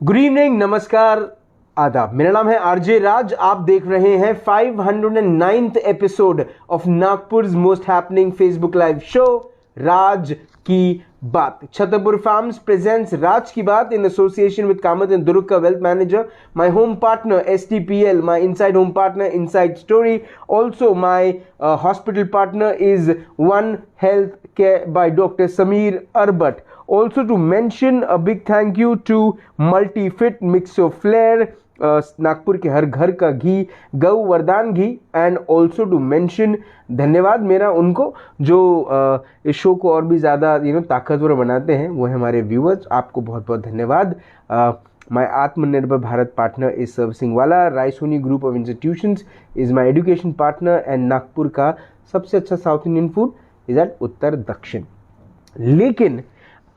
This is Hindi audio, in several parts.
गुड इवनिंग, नमस्कार, आदाब। मेरा नाम है आरजे राज। आप देख रहे हैं 509th episode of Nagpur most happening Facebook live show राज की बात। छतरपुर फार्म्स प्रेजेंट्स राज की बात in association with Kamath and Durg का wealth manager, my home partner STPL, my inside home partner Inside Story, also my hospital partner is One Health Care by Dr. Sameer Arbat. Also to mention a big thank you to Multi-Fit Mixo Flair, Nagpur के हर घर का घी, गौ वरदान घी, एंड ऑल्सो टू मेंशन धन्यवाद मेरा उनको जो इस शो को और भी ज़्यादा ताकतवर बनाते हैं, वो है हमारे व्यूअर्स। आपको बहुत बहुत धन्यवाद। माय आत्मनिर्भर भारत पार्टनर इज सर्विसिंग वाला, Raisoni group of institutions is my education partner, and Nagpur का सबसे अच्छा south Indian food is at Uttar Dakshin. लेकिन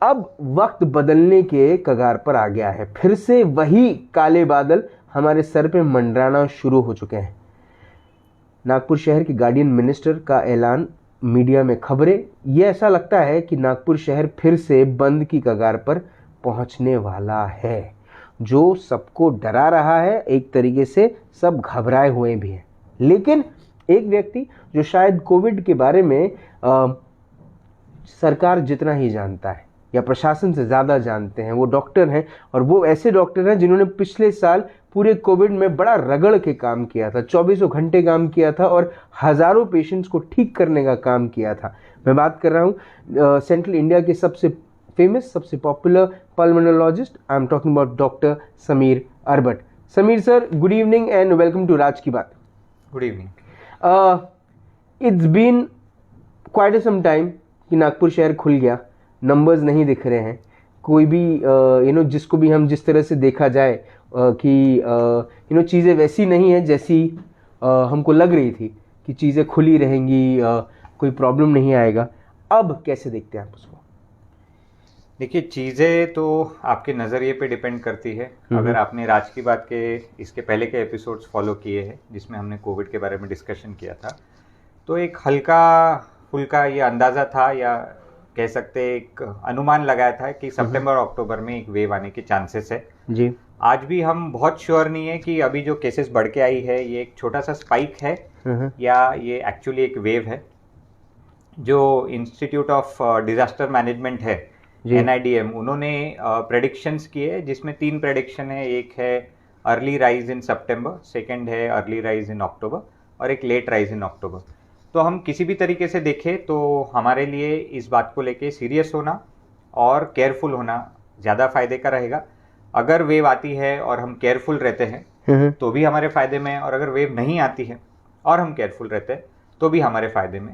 अब वक्त बदलने के कगार पर आ गया है। फिर से वही काले बादल हमारे सर पे मंडराना शुरू हो चुके हैं। नागपुर शहर के गार्डियन मिनिस्टर का ऐलान, मीडिया में खबरें, ये ऐसा लगता है कि नागपुर शहर फिर से बंद की कगार पर पहुंचने वाला है, जो सबको डरा रहा है। एक तरीके से सब घबराए हुए भी हैं। लेकिन एक व्यक्ति जो शायद कोविड के बारे में सरकार जितना ही जानता है या प्रशासन से ज़्यादा जानते हैं, वो डॉक्टर हैं। और वो ऐसे डॉक्टर हैं जिन्होंने पिछले साल पूरे कोविड में बड़ा रगड़ के काम किया था, 24 घंटे काम किया था और हज़ारों पेशेंट्स को ठीक करने का काम किया था। मैं बात कर रहा हूँ सेंट्रल इंडिया के सबसे फेमस, सबसे popular pulmonologist. I am talking about doctor Sameer Arbat. Sameer sir, good evening and welcome to राज की बात। Good evening. It's been quite some time कि नागपुर शहर खुल गया, नंबर्स नहीं दिख रहे हैं। कोई भी जिसको भी हम जिस तरह से देखा जाए कि चीज़ें वैसी नहीं है जैसी हमको लग रही थी कि चीज़ें खुली रहेंगी, कोई प्रॉब्लम नहीं आएगा। अब कैसे देखते हैं आप उसको? देखिए, चीज़ें तो आपके नज़रिए पे डिपेंड करती है। अगर आपने राज की बात के इसके पहले के एपिसोड्स फॉलो किए हैं जिसमें हमने कोविड के बारे में डिस्कशन किया था, तो एक हल्का फुल्का ये अंदाज़ा था या कह सकते एक अनुमान लगाया था कि सितंबर अक्टूबर में एक वेव आने के चांसेस है जी। आज भी हम बहुत श्योर नहीं है कि अभी जो केसेस बढ़ के आई है ये एक छोटा सा स्पाइक है या ये एक्चुअली एक वेव है। जो इंस्टीट्यूट ऑफ डिजास्टर मैनेजमेंट है NIDM, उन्होंने प्रेडिक्शंस किए जिसमें 3 प्रेडिक्शन है। एक है early rise in September, second है अर्ली राइज इन अक्टूबर और एक लेट राइज इन अक्टूबर। तो हम किसी भी तरीके से देखें तो हमारे लिए इस बात को लेके सीरियस होना और केयरफुल होना ज़्यादा फायदे का रहेगा। अगर वेव आती है और हम केयरफुल रहते हैं तो भी हमारे फ़ायदे में, और अगर वेव नहीं आती है और हम केयरफुल रहते हैं तो भी हमारे फ़ायदे में।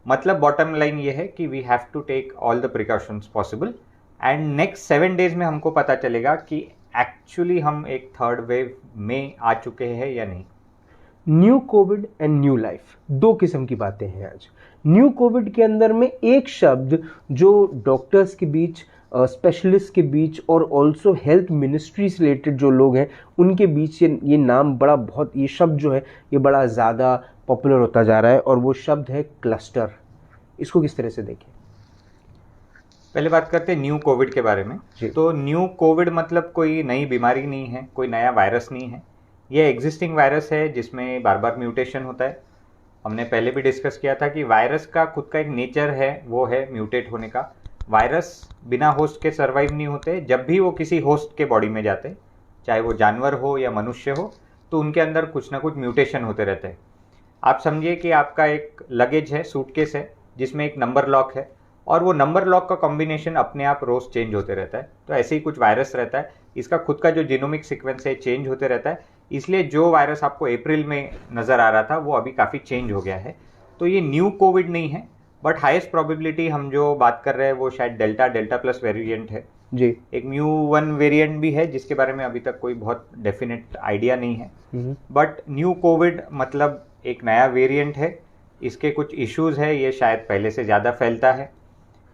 मतलब बॉटम लाइन ये है कि we have to take all the precautions possible, and next 7 days में हमको पता चलेगा कि एक्चुअली हम एक थर्ड वेव में आ चुके हैं या नहीं। New Covid and new life, 2 किस्म की बातें हैं आज। न्यू कोविड के अंदर में एक शब्द जो डॉक्टर्स के बीच, स्पेशलिस्ट के बीच और ऑल्सो हेल्थ मिनिस्ट्री से रिलेटेड जो लोग हैं उनके बीच ये नाम बड़ा बहुत, ये शब्द जो है ये बड़ा ज़्यादा पॉपुलर होता जा रहा है, और वो शब्द है क्लस्टर। इसको किस तरह से देखें? पहले बात करते हैं न्यू कोविड के बारे में। तो न्यू कोविड मतलब कोई नई बीमारी नहीं है, कोई नया वायरस नहीं है। ये एग्जिस्टिंग वायरस है जिसमें बार बार म्यूटेशन होता है। हमने पहले भी डिस्कस किया था कि वायरस का खुद का एक नेचर है, वो है म्यूटेट होने का। वायरस बिना होस्ट के सर्वाइव नहीं होते। जब भी वो किसी होस्ट के बॉडी में जाते, चाहे वो जानवर हो या मनुष्य हो, तो उनके अंदर कुछ ना कुछ म्यूटेशन होते रहते हैं। आप समझिए कि आपका एक लगेज है, सूटकेस है, जिसमें एक नंबर लॉक है, और वो नंबर लॉक का कॉम्बिनेशन अपने आप रोज चेंज होते रहता है। तो ऐसे ही कुछ वायरस रहता है, इसका खुद का जो जीनोमिक सीक्वेंस है चेंज होते रहता है। इसलिए जो वायरस आपको अप्रैल में नज़र आ रहा था वो अभी काफ़ी चेंज हो गया है। तो ये न्यू कोविड नहीं है, बट हाईएस्ट प्रोबेबिलिटी हम जो बात कर रहे हैं वो शायद डेल्टा प्लस वेरिएंट है जी। एक म्यू1 वेरिएंट भी है जिसके बारे में अभी तक कोई बहुत डेफिनेट आइडिया नहीं है। बट न्यू कोविड मतलब एक नया वेरिएंट है। इसके कुछ इश्यूज है, ये शायद पहले से ज़्यादा फैलता है,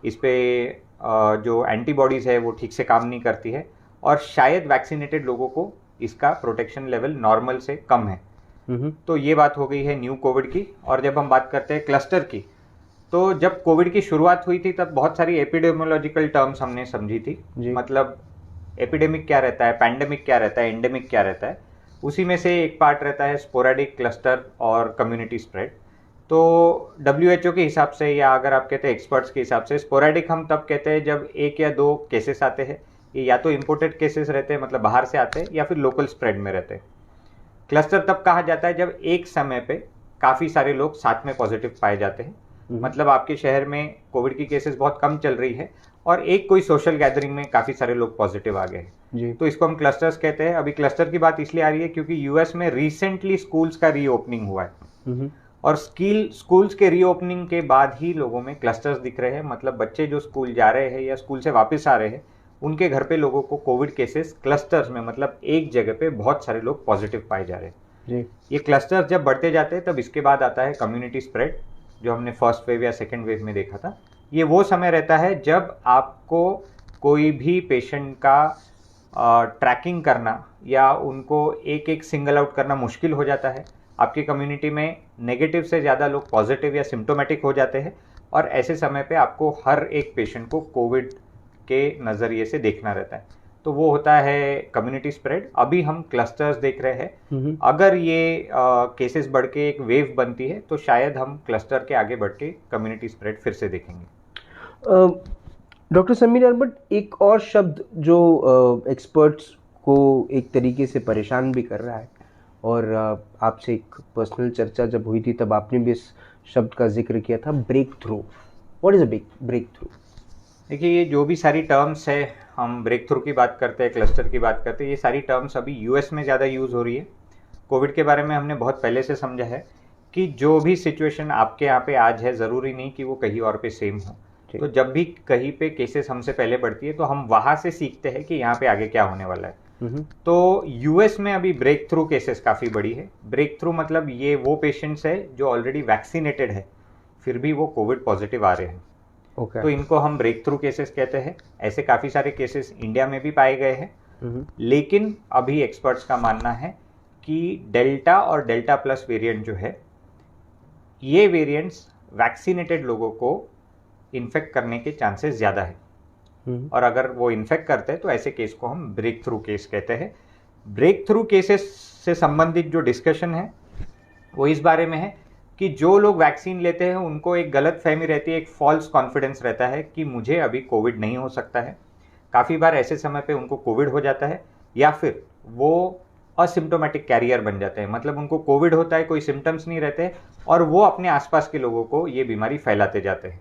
इस पर जो एंटीबॉडीज़ है वो ठीक से काम नहीं करती है, और शायद वैक्सीनेटेड लोगों को इसका प्रोटेक्शन लेवल नॉर्मल से कम है। तो ये बात हो गई है न्यू कोविड की। और जब हम बात करते हैं क्लस्टर की, तो जब कोविड की शुरुआत हुई थी तब बहुत सारी एपिडेमियोलॉजिकल टर्म्स हमने समझी थी। मतलब एपिडेमिक क्या रहता है, पैंडेमिक क्या रहता है, एंडेमिक क्या रहता है, उसी में से एक पार्ट रहता है स्पोरेडिक, क्लस्टर और कम्युनिटी स्प्रेड। तो WHO के हिसाब से, या अगर आप कहते हैं एक्सपर्ट्स के हिसाब से, स्पोरेडिक हम तब कहते हैं जब 1 या 2 केसेस आते हैं, ये या तो इम्पोर्टेड केसेस रहते हैं मतलब बाहर से आते हैं, या फिर लोकल स्प्रेड में रहते हैं। क्लस्टर तब कहा जाता है जब एक समय पे काफ़ी सारे लोग साथ में पॉजिटिव पाए जाते हैं, मतलब आपके शहर में कोविड की केसेस बहुत कम चल रही है और एक कोई सोशल गैदरिंग में काफ़ी सारे लोग पॉजिटिव आ गए हैं, तो इसको हम क्लस्टर्स कहते हैं। अभी क्लस्टर की बात इसलिए आ रही है क्योंकि यूएस में रिसेंटली स्कूल्स का रीओपनिंग हुआ है, और स्कूल्स के रीओपनिंग के बाद ही लोगों में क्लस्टर्स दिख रहे हैं, मतलब बच्चे जो स्कूल जा रहे हैं या स्कूल से वापस आ रहे हैं, उनके घर पे लोगों को कोविड केसेस क्लस्टर्स में, मतलब एक जगह पे बहुत सारे लोग पॉजिटिव पाए जा रहे हैं। ये क्लस्टर्स जब बढ़ते जाते हैं तब इसके बाद आता है कम्युनिटी स्प्रेड, जो हमने फर्स्ट वेव या सेकेंड वेव में देखा था। ये वो समय रहता है जब आपको कोई भी पेशेंट का ट्रैकिंग करना या उनको एक एक सिंगल आउट करना मुश्किल हो जाता है। आपकी कम्युनिटी में नेगेटिव से ज़्यादा लोग पॉजिटिव या सिम्टोमेटिक हो जाते हैं, और ऐसे समय पे आपको हर एक पेशेंट को कोविड के नज़रिए से देखना रहता है, तो वो होता है कम्युनिटी स्प्रेड। अभी हम क्लस्टर्स देख रहे हैं, अगर ये केसेस बढ़ के एक वेव बनती है तो शायद हम क्लस्टर के आगे बढ़ के कम्युनिटी स्प्रेड फिर से देखेंगे। डॉक्टर समीर अरबट, एक और शब्द जो एक्सपर्ट्स को एक तरीके से परेशान भी कर रहा है, और आपसे एक पर्सनल चर्चा जब हुई थी तब आपने भी इस शब्द का जिक्र किया था, breakthrough. What is a breakthrough? देखिए, ये जो भी सारी टर्म्स है, हम ब्रेक थ्रू की बात करते हैं, क्लस्टर की बात करते हैं, ये सारी टर्म्स अभी यूएस में ज़्यादा यूज़ हो रही है। कोविड के बारे में हमने बहुत पहले से समझा है कि जो भी सिचुएशन आपके यहाँ पे आज है, ज़रूरी नहीं कि वो कहीं और पे सेम हो। तो जब भी कहीं पे केसेस हमसे पहले बढ़ती है तो हम वहाँ से सीखते हैं कि यहाँ पे आगे क्या होने वाला है। तो यूएस में अभी ब्रेक थ्रू केसेस काफ़ी बड़ी है। ब्रेक थ्रू मतलब ये वो पेशेंट्स है जो ऑलरेडी वैक्सीनेटेड है, फिर भी वो कोविड पॉजिटिव आ रहे हैं। तो इनको हम ब्रेक थ्रू केसेस कहते हैं। ऐसे काफ़ी सारे केसेस इंडिया में भी पाए गए हैं, लेकिन अभी एक्सपर्ट्स का मानना है कि डेल्टा और डेल्टा प्लस वेरिएंट जो है, ये वेरिएंट्स वैक्सीनेटेड लोगों को इन्फेक्ट करने के चांसेस ज़्यादा है, और अगर वो इन्फेक्ट करते हैं तो ऐसे केस को हम ब्रेक थ्रू केस कहते हैं। ब्रेक थ्रू केसेस से संबंधित जो डिस्कशन है वो इस बारे में है कि जो लोग वैक्सीन लेते हैं उनको एक गलत फहमी रहती है, एक फॉल्स कॉन्फिडेंस रहता है कि मुझे अभी कोविड नहीं हो सकता है। काफ़ी बार ऐसे समय पे उनको कोविड हो जाता है, या फिर वो असिम्टोमेटिक कैरियर बन जाते हैं, मतलब उनको कोविड होता है, कोई सिम्टम्स नहीं रहते, और वो अपने आसपास के लोगों को ये बीमारी फैलाते जाते हैं।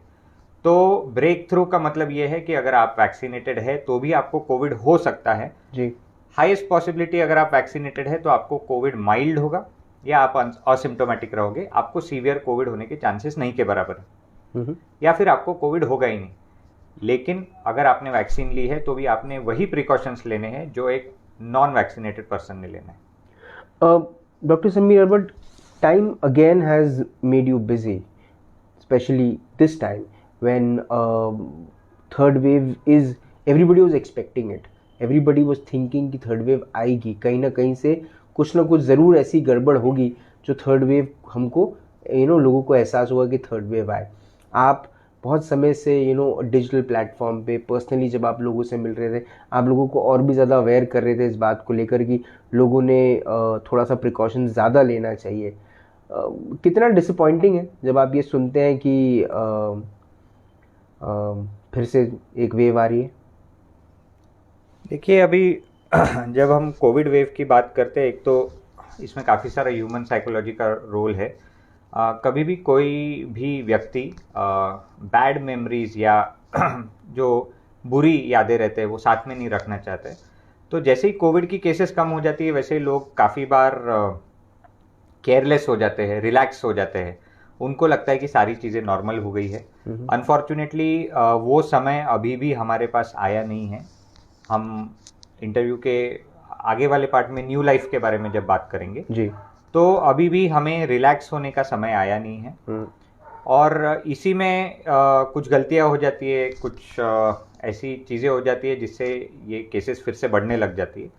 तो ब्रेक थ्रू का मतलब ये है कि अगर आप वैक्सीनेटेड है तो भी आपको कोविड हो सकता है जी। हाईएस्ट पॉसिबिलिटी अगर आप वैक्सीनेटेड है तो आपको कोविड माइल्ड होगा, या आप असिम्टोमेटिक रहोगे, आपको सीवियर कोविड होने के चांसेस नहीं के बराबर है, या फिर आपको कोविड होगा ही नहीं। लेकिन अगर आपने वैक्सीन ली है तो भी आपने वही प्रिकॉशंस लेने हैं जो एक नॉन वैक्सीनेटेड पर्सन ने लेना है। Doctor Sameer Arbat, time again has made you busy, specially this time when third wave is, everybody was expecting it, everybody was thinking कि third wave आएगी, कहीं ना कहीं से कुछ ना कुछ ज़रूर ऐसी गड़बड़ होगी जो थर्ड वेव हमको लोगों को एहसास होगा कि थर्ड वेव आए। आप बहुत समय से डिजिटल प्लेटफॉर्म पे पर्सनली जब आप लोगों से मिल रहे थे, आप लोगों को और भी ज़्यादा अवेयर कर रहे थे इस बात को लेकर कि लोगों ने थोड़ा सा प्रिकॉशन ज़्यादा लेना चाहिए। कितना डिसअपॉइंटिंग है जब आप ये सुनते हैं कि फिर से एक वेव आ रही है? देखिए, अभी जब हम कोविड वेव की बात करते हैं, एक तो इसमें काफ़ी सारा ह्यूमन साइकोलॉजी का रोल है। कभी भी कोई भी व्यक्ति बैड मेमोरीज या जो बुरी यादें रहते हैं वो साथ में नहीं रखना चाहते। तो जैसे ही कोविड की केसेस कम हो जाती है वैसे ही लोग काफ़ी बार केयरलेस हो जाते हैं, रिलैक्स हो जाते हैं, उनको लगता है कि सारी चीज़ें नॉर्मल हो गई है। अनफॉर्चुनेटली वो समय अभी भी हमारे पास आया नहीं है। हम इंटरव्यू के आगे वाले पार्ट में न्यू लाइफ के बारे में जब बात करेंगे जी, तो अभी भी हमें रिलैक्स होने का समय आया नहीं है। और इसी में कुछ गलतियां हो जाती है, कुछ ऐसी चीज़ें हो जाती है जिससे ये केसेस फिर से बढ़ने लग जाती है।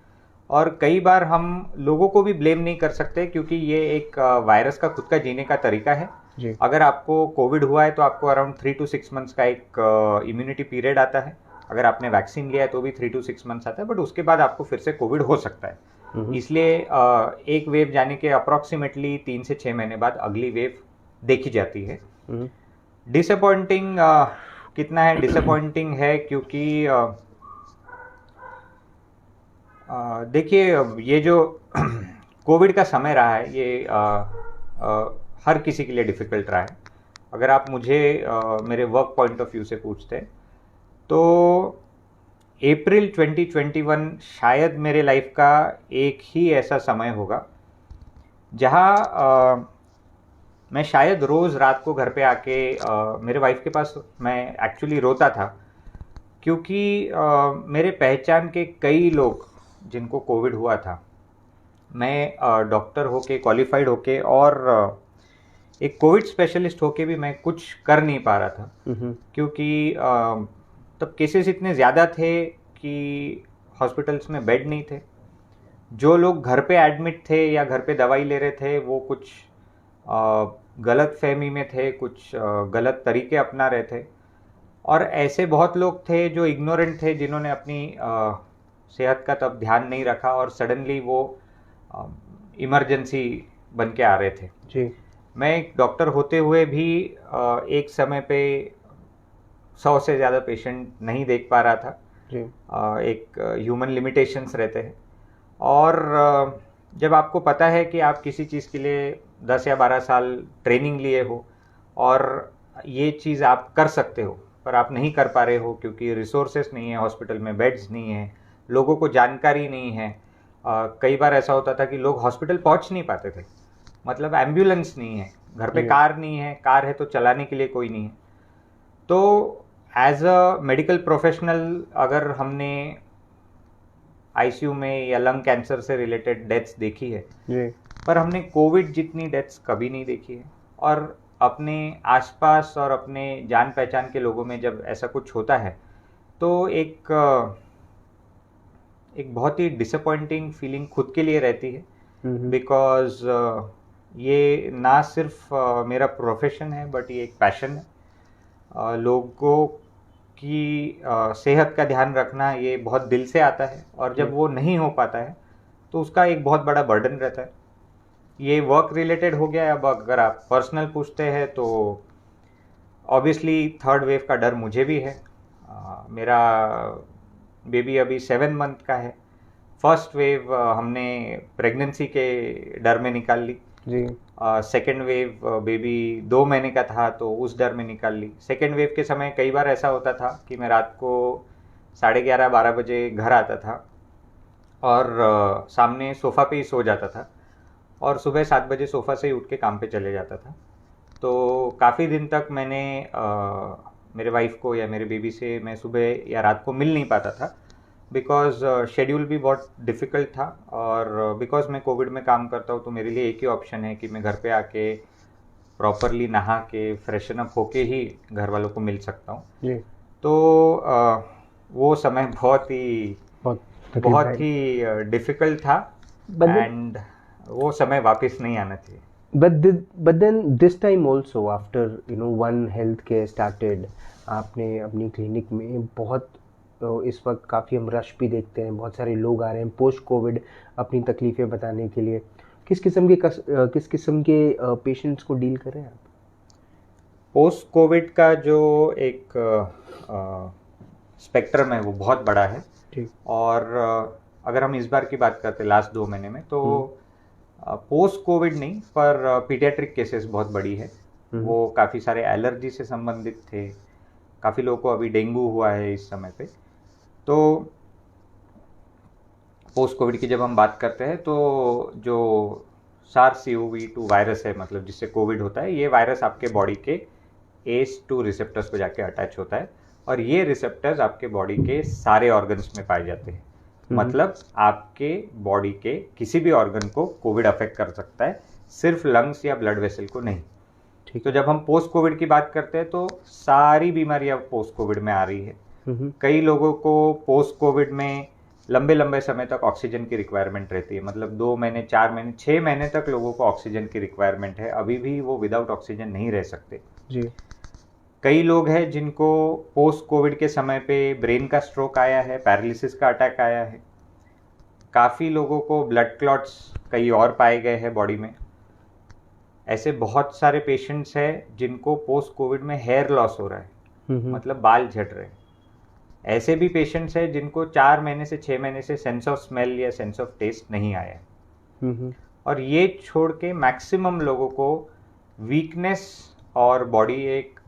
और कई बार हम लोगों को भी ब्लेम नहीं कर सकते क्योंकि ये एक वायरस का खुद का जीने का तरीका है जी। अगर आपको कोविड हुआ है तो आपको अराउंड 3 to 6 मंथ्स का एक इम्यूनिटी पीरियड आता है, अगर आपने वैक्सीन लिया है तो भी 3 to 6 मंथ्स आता है, बट उसके बाद आपको फिर से कोविड हो सकता है। इसलिए एक वेव जाने के अप्रॉक्सीमेटली 3 से 6 महीने बाद अगली वेव देखी जाती है। डिसअपॉइंटिंग कितना है? डिसअपॉइंटिंग है क्योंकि देखिए ये जो कोविड का समय रहा है ये हर किसी के लिए डिफ़िकल्ट रहा है। अगर आप मुझे मेरे वर्क पॉइंट ऑफ व्यू से पूछते हैं तो अप्रैल 2021 शायद मेरे लाइफ का एक ही ऐसा समय होगा जहाँ मैं शायद रोज़ रात को घर पे आके मेरे वाइफ के पास मैं एक्चुअली रोता था, क्योंकि मेरे पहचान के कई लोग जिनको कोविड हुआ था, मैं डॉक्टर होके, क्वालिफाइड होके और एक कोविड स्पेशलिस्ट होके भी मैं कुछ कर नहीं पा रहा था, क्योंकि तब केसेस इतने ज़्यादा थे कि हॉस्पिटल्स में बेड नहीं थे। जो लोग घर पे एडमिट थे या घर पे दवाई ले रहे थे वो कुछ गलत फहमी में थे, कुछ गलत तरीके अपना रहे थे, और ऐसे बहुत लोग थे जो इग्नोरेंट थे, जिन्होंने अपनी सेहत का तब ध्यान नहीं रखा और सडनली वो इमरजेंसी बन के आ रहे थे। जी। मैं एक डॉक्टर होते हुए भी एक समय पे 100 से ज़्यादा पेशेंट नहीं देख पा रहा था। जी। एक ह्यूमन लिमिटेशंस रहते हैं, और जब आपको पता है कि आप किसी चीज़ के लिए 10 या 12 साल ट्रेनिंग लिए हो और ये चीज़ आप कर सकते हो पर आप नहीं कर पा रहे हो क्योंकि रिसोर्सेस नहीं है, हॉस्पिटल में बेड्स नहीं है, लोगों को जानकारी नहीं है। कई बार ऐसा होता था कि लोग हॉस्पिटल पहुंच नहीं पाते थे, मतलब एम्बुलेंस नहीं है, घर पे कार नहीं है, कार है तो चलाने के लिए कोई नहीं है। तो एज अ मेडिकल प्रोफेशनल अगर हमने आईसीयू में या लंग कैंसर से रिलेटेड डेथ्स देखी है, पर हमने कोविड जितनी डेथ्स कभी नहीं देखी है। और अपने आसपास और अपने जान पहचान के लोगों में जब ऐसा कुछ होता है तो एक बहुत ही डिसअपॉइंटिंग फीलिंग खुद के लिए रहती है, बिकॉज ये ना सिर्फ मेरा प्रोफेशन है बट ये एक पैशन है। लोगों की सेहत का ध्यान रखना ये बहुत दिल से आता है, और जब वो नहीं हो पाता है तो उसका एक बहुत बड़ा बर्डन रहता है। ये वर्क रिलेटेड हो गया। अब अगर आप पर्सनल पूछते हैं तो ऑब्वियसली थर्ड वेव का डर मुझे भी है। मेरा बेबी अभी 7 मंथ का है। फर्स्ट वेव हमने प्रेगनेंसी के डर में निकाल ली जी। सेकेंड वेव बेबी 2 महीने का था तो उस डर में निकाल ली। सेकेंड वेव के समय कई बार ऐसा होता था कि मैं रात को 11:30-12 बजे घर आता था और सामने सोफ़ा पे ही सो जाता था और सुबह 7 बजे सोफ़ा से ही उठ के काम पे चले जाता था। तो काफ़ी दिन तक मैंने मेरे वाइफ को या मेरे बेबी से मैं सुबह या रात को मिल नहीं पाता था, बिकॉज शेड्यूल भी बहुत डिफ़िकल्ट था, और बिकॉज मैं कोविड में काम करता हूँ तो मेरे लिए एक ही ऑप्शन है कि मैं घर पे आके प्रॉपरली नहा के फ्रेशन अप होके ही घर वालों को मिल सकता हूँ। तो वो समय बहुत ही डिफ़िकल्ट था, एंड वो समय वापस नहीं आना चाहिए। But then this time also after one healthcare started, आपने अपनी क्लिनिक में बहुत इस वक्त काफ़ी हम रश भी देखते हैं, बहुत सारे लोग आ रहे हैं पोस्ट कोविड अपनी तकलीफ़ें बताने के लिए। किस किस्म के पेशेंट्स को डील कर रहे हैं आप? पोस्ट कोविड का जो एक स्पेक्ट्रम है वो बहुत बड़ा है। ठीक। और अगर हम इस बार की बात करते हैं लास्ट 2 महीने में, तो पोस्ट कोविड नहीं पर पीडियाट्रिक केसेस बहुत बड़ी है। वो काफ़ी सारे एलर्जी से संबंधित थे, काफ़ी लोगों को अभी डेंगू हुआ है इस समय पे। तो पोस्ट कोविड की जब हम बात करते हैं तो जो SARS-CoV-2 वायरस है, मतलब जिससे कोविड होता है, ये वायरस आपके बॉडी के ACE2 रिसेप्टर्स पे जाके अटैच होता है, और ये रिसेप्टर्स आपके बॉडी के सारे ऑर्गन्स में पाए जाते हैं। मतलब आपके बॉडी के किसी भी ऑर्गन को कोविड अफेक्ट कर सकता है, सिर्फ लंग्स या ब्लड वेसल को नहीं। ठीक। तो जब हम पोस्ट कोविड की बात करते हैं तो सारी बीमारियां पोस्ट कोविड में आ रही है। कई लोगों को पोस्ट कोविड में लंबे समय तक ऑक्सीजन की रिक्वायरमेंट रहती है, मतलब 2 महीने, 4 महीने, 6 महीने तक लोगों को ऑक्सीजन की रिक्वायरमेंट है, अभी भी वो विदाउट ऑक्सीजन नहीं रह सकते जी। कई लोग हैं जिनको पोस्ट कोविड के समय पे ब्रेन का स्ट्रोक आया है, पैरालिसिस का अटैक आया है। काफ़ी लोगों को ब्लड क्लॉट्स कई और पाए गए हैं बॉडी में। ऐसे बहुत सारे पेशेंट्स हैं जिनको पोस्ट कोविड में हेयर लॉस हो रहा है, मतलब बाल झड़ रहे हैं। ऐसे भी पेशेंट्स हैं जिनको 4 महीने से 6 महीने से सेंस ऑफ स्मेल या सेंस ऑफ टेस्ट नहीं आया है। और ये छोड़ के मैक्सिमम लोगों को वीकनेस और बॉडी एक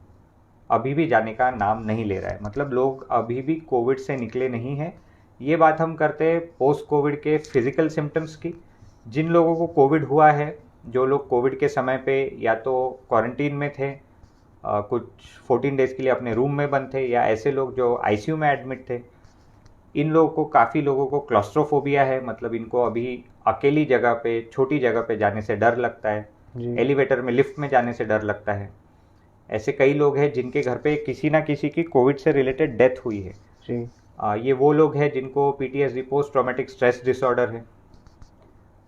अभी भी जाने का नाम नहीं ले रहा है, मतलब लोग अभी भी कोविड से निकले नहीं हैं। ये बात हम करते हैं पोस्ट कोविड के फिजिकल सिम्टम्स की। जिन लोगों को कोविड हुआ है, जो लोग कोविड के समय पे या तो क्वारंटीन में थे, कुछ 14 डेज के लिए अपने रूम में बंद थे, या ऐसे लोग जो आईसीयू में एडमिट थे, इन लोगों को, काफ़ी लोगों को क्लॉस्ट्रोफोबिया है, मतलब इनको अभी अकेली जगह पे, छोटी जगह पे जाने से डर लगता है, एलिवेटर में, लिफ्ट में जाने से डर लगता है। ऐसे कई लोग हैं जिनके घर पे किसी ना किसी की कोविड से रिलेटेड डेथ हुई है जी। ये वो लोग हैं जिनको PTSD, post traumatic stress disorder है।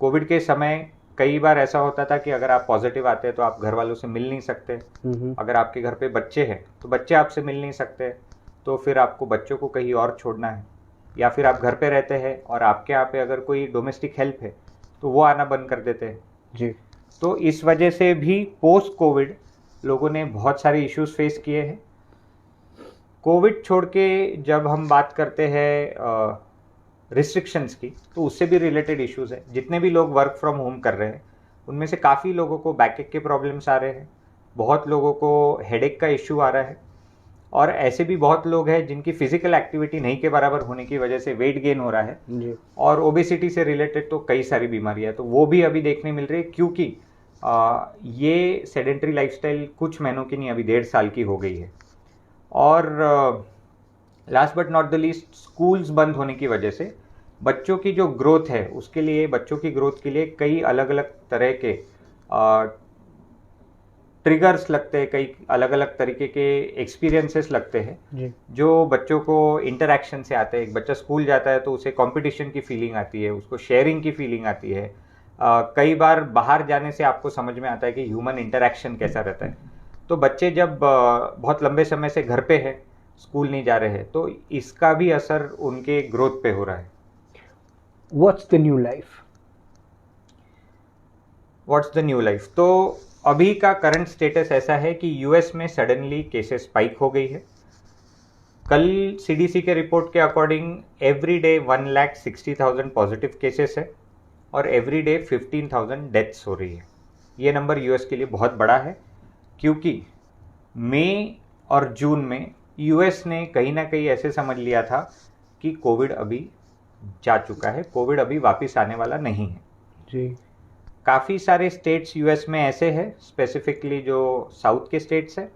कोविड के समय कई बार ऐसा होता था कि अगर आप पॉजिटिव आते हैं तो आप घर वालों से मिल नहीं सकते। अगर आपके घर पे बच्चे हैं तो बच्चे आपसे मिल नहीं सकते, तो फिर आपको बच्चों को कहीं और छोड़ना है, या फिर आप घर पे रहते हैं और आपके यहाँ पे अगर कोई डोमेस्टिक हेल्प है तो वो आना बंद कर देते हैं जी। तो इस वजह से भी पोस्ट कोविड लोगों ने बहुत सारे इश्यूज फेस किए हैं। कोविड छोड़ के जब हम बात करते हैं रिस्ट्रिक्शंस की, तो उससे भी रिलेटेड इश्यूज है। जितने भी लोग वर्क फ्रॉम होम कर रहे हैं उनमें से काफ़ी लोगों को बैकएक के प्रॉब्लम्स आ रहे हैं, बहुत लोगों को हेडेक का इश्यू आ रहा है, और ऐसे भी बहुत लोग हैं जिनकी फिजिकल एक्टिविटी नहीं के बराबर होने की वजह से वेट गेन हो रहा है जी। और ओबेसिटी से रिलेटेड तो कई सारी बीमारियां, तो वो भी अभी देखने मिल रही है, क्योंकि ये सेडेंटरी लाइफस्टाइल कुछ महीनों की नहीं, अभी 1.5 साल की हो गई है। और last but not the least, schools बंद होने की वजह से बच्चों की जो ग्रोथ है, उसके लिए, बच्चों की ग्रोथ के लिए कई अलग अलग तरह के ट्रिगर्स लगते हैं, कई अलग अलग तरीके के एक्सपीरियंसेस लगते हैं जो बच्चों को इंटरैक्शन से आते हैं। एक बच्चा स्कूल जाता है तो उसे कंपटीशन की फीलिंग आती है, उसको शेयरिंग की फीलिंग आती है। कई बार बाहर जाने से आपको समझ में आता है कि ह्यूमन इंटरैक्शन कैसा रहता है। तो बच्चे जब बहुत लंबे समय से घर पे है, स्कूल नहीं जा रहे हैं, तो इसका भी असर उनके ग्रोथ पे हो रहा है। What's the new life? What's the new life? तो अभी का करंट स्टेटस ऐसा है कि यूएस में सडनली केसेस स्पाइक हो गई है। कल सीडीसी के रिपोर्ट के according every day 1,60,000 positive cases है और एवरी डे 15,000 डेथ्स हो रही है। ये नंबर यूएस के लिए बहुत बड़ा है, क्योंकि मई और जून में यूएस ने कहीं ना कहीं ऐसे समझ लिया था कि कोविड अभी जा चुका है, कोविड अभी वापस आने वाला नहीं है जी। काफ़ी सारे स्टेट्स यूएस में ऐसे हैं, स्पेसिफिकली जो साउथ के स्टेट्स हैं,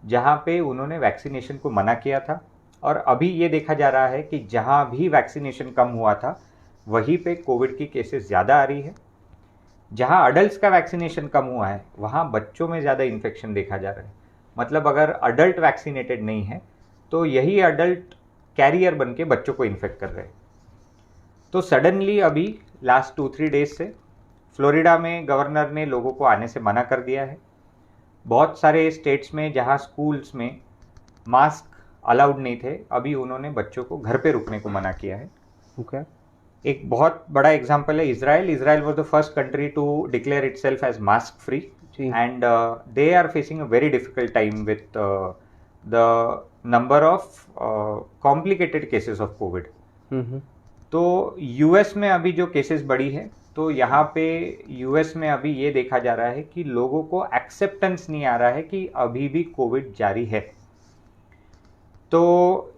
जहाँ पे उन्होंने वैक्सीनेशन को मना किया था। और अभी ये देखा जा रहा है कि जहाँ भी वैक्सीनेशन कम हुआ था वहीं पे कोविड की केसेस ज़्यादा आ रही है। जहाँ अडल्ट का वैक्सीनेशन कम हुआ है वहाँ बच्चों में ज़्यादा इन्फेक्शन देखा जा रहा है। मतलब अगर अडल्ट वैक्सीनेटेड नहीं है तो यही अडल्ट कैरियर बन के बच्चों को इन्फेक्ट कर रहे हैं। तो सडनली अभी लास्ट 2-3 डेज से फ्लोरिडा में गवर्नर ने लोगों को आने से मना कर दिया है। बहुत सारे स्टेट्स में जहाँ स्कूल्स में मास्क अलाउड नहीं थे, अभी उन्होंने बच्चों को घर पे रुकने को मना किया है। ओके। एक बहुत बड़ा एग्जांपल है Israel. Israel was the first country to declare itself as mask free, and they are facing a very difficult time with the number of complicated cases of covid. तो यूएस में अभी जो केसेस बढ़ी है, तो यहाँ पे यूएस में अभी ये देखा जा रहा है कि लोगों को एक्सेप्टेंस नहीं आ रहा है कि अभी भी कोविड जारी है। तो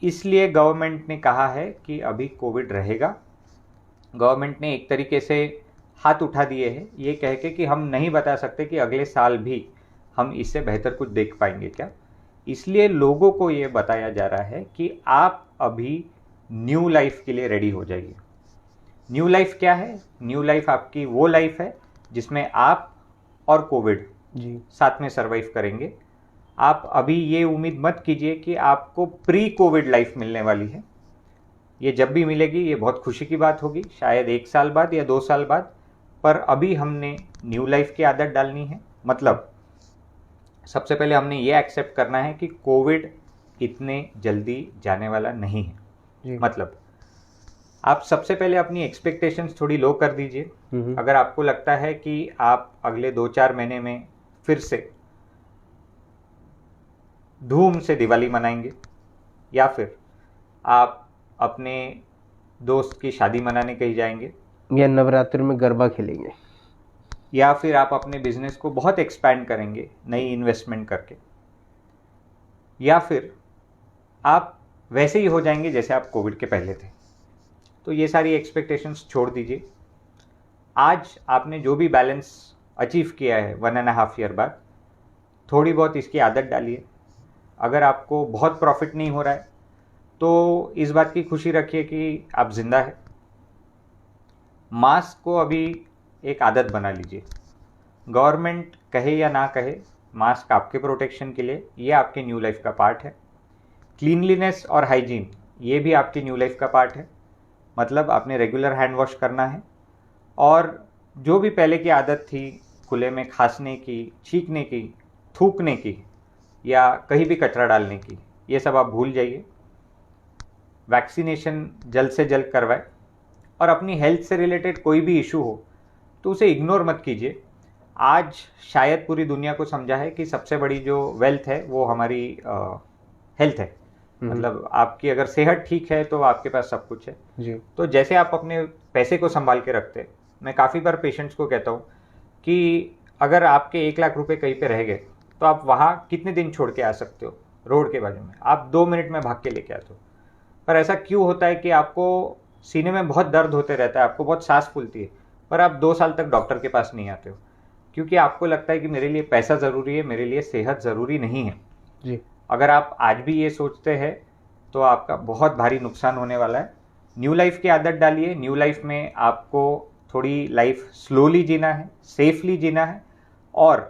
इसलिए गवर्नमेंट ने कहा है कि अभी कोविड रहेगा। गवर्नमेंट ने एक तरीके से हाथ उठा दिए हैं, ये कह के कि हम नहीं बता सकते कि अगले साल भी हम इससे बेहतर कुछ देख पाएंगे क्या। इसलिए लोगों को ये बताया जा रहा है कि आप अभी न्यू लाइफ के लिए रेडी हो जाइए। न्यू लाइफ क्या है? न्यू लाइफ आपकी वो लाइफ है जिसमें आप और कोविड जी साथ में सरवाइव करेंगे। आप अभी ये उम्मीद मत कीजिए कि आपको प्री कोविड लाइफ मिलने वाली है। ये जब भी मिलेगी ये बहुत खुशी की बात होगी, शायद 1 साल बाद या 2 साल बाद, पर अभी हमने न्यू लाइफ की आदत डालनी है। मतलब सबसे पहले हमने ये एक्सेप्ट करना है कि कोविड इतने जल्दी जाने वाला नहीं है। जी। मतलब आप सबसे पहले अपनी एक्सपेक्टेशंस थोड़ी लो कर दीजिए। अगर आपको लगता है कि आप अगले 2-4 महीने में फिर से धूम से दिवाली मनाएंगे, या फिर आप अपने दोस्त की शादी मनाने कहीं जाएंगे, या नवरात्र में गरबा खेलेंगे, या फिर आप अपने बिजनेस को बहुत एक्सपैंड करेंगे नई इन्वेस्टमेंट करके, या फिर आप वैसे ही हो जाएंगे जैसे आप कोविड के पहले थे, तो ये सारी एक्सपेक्टेशंस छोड़ दीजिए। आज आपने जो भी बैलेंस अचीव किया है 1.5 ईयर बाद, थोड़ी बहुत इसकी आदत डालिए। अगर आपको बहुत प्रॉफिट नहीं हो रहा है तो इस बात की खुशी रखिए कि आप जिंदा है। मास्क को अभी एक आदत बना लीजिए। गवर्नमेंट कहे या ना कहे, मास्क आपके प्रोटेक्शन के लिए, ये आपके न्यू लाइफ का पार्ट है। क्लीनलीनेस और हाइजीन, ये भी आपकी न्यू लाइफ का पार्ट है। मतलब आपने रेगुलर हैंड वॉश करना है, और जो भी पहले की आदत थी खुले में खांसने की, छींकने की, थूकने की, या कहीं भी कचरा डालने की, ये सब आप भूल जाइए। वैक्सीनेशन जल्द से जल्द करवाएं, और अपनी हेल्थ से रिलेटेड कोई भी इशू हो तो उसे इग्नोर मत कीजिए। आज शायद पूरी दुनिया को समझा है कि सबसे बड़ी जो वेल्थ है वो हमारी हेल्थ है। मतलब आपकी अगर सेहत ठीक है तो आपके पास सब कुछ है जी। तो जैसे आप अपने पैसे को संभाल के रखते हैं, मैं काफ़ी बार पेशेंट्स को कहता हूँ कि अगर आपके 1 लाख रुपए कहीं पे रह गए तो आप वहाँ कितने दिन छोड़ के आ सकते हो? रोड के बाजू में आप 2 मिनट में भाग के लेके आते हो। पर ऐसा क्यों होता है कि आपको सीने में बहुत दर्द होते रहता है, आपको बहुत सांस फूलती है, पर आप 2 साल तक डॉक्टर के पास नहीं आते हो? क्योंकि आपको लगता है कि मेरे लिए पैसा ज़रूरी है, मेरे लिए सेहत ज़रूरी नहीं है। जी। अगर आप आज भी ये सोचते हैं तो आपका बहुत भारी नुकसान होने वाला है। न्यू लाइफ की आदत डालिए। न्यू लाइफ में आपको थोड़ी लाइफ स्लोली जीना है, सेफली जीना है, और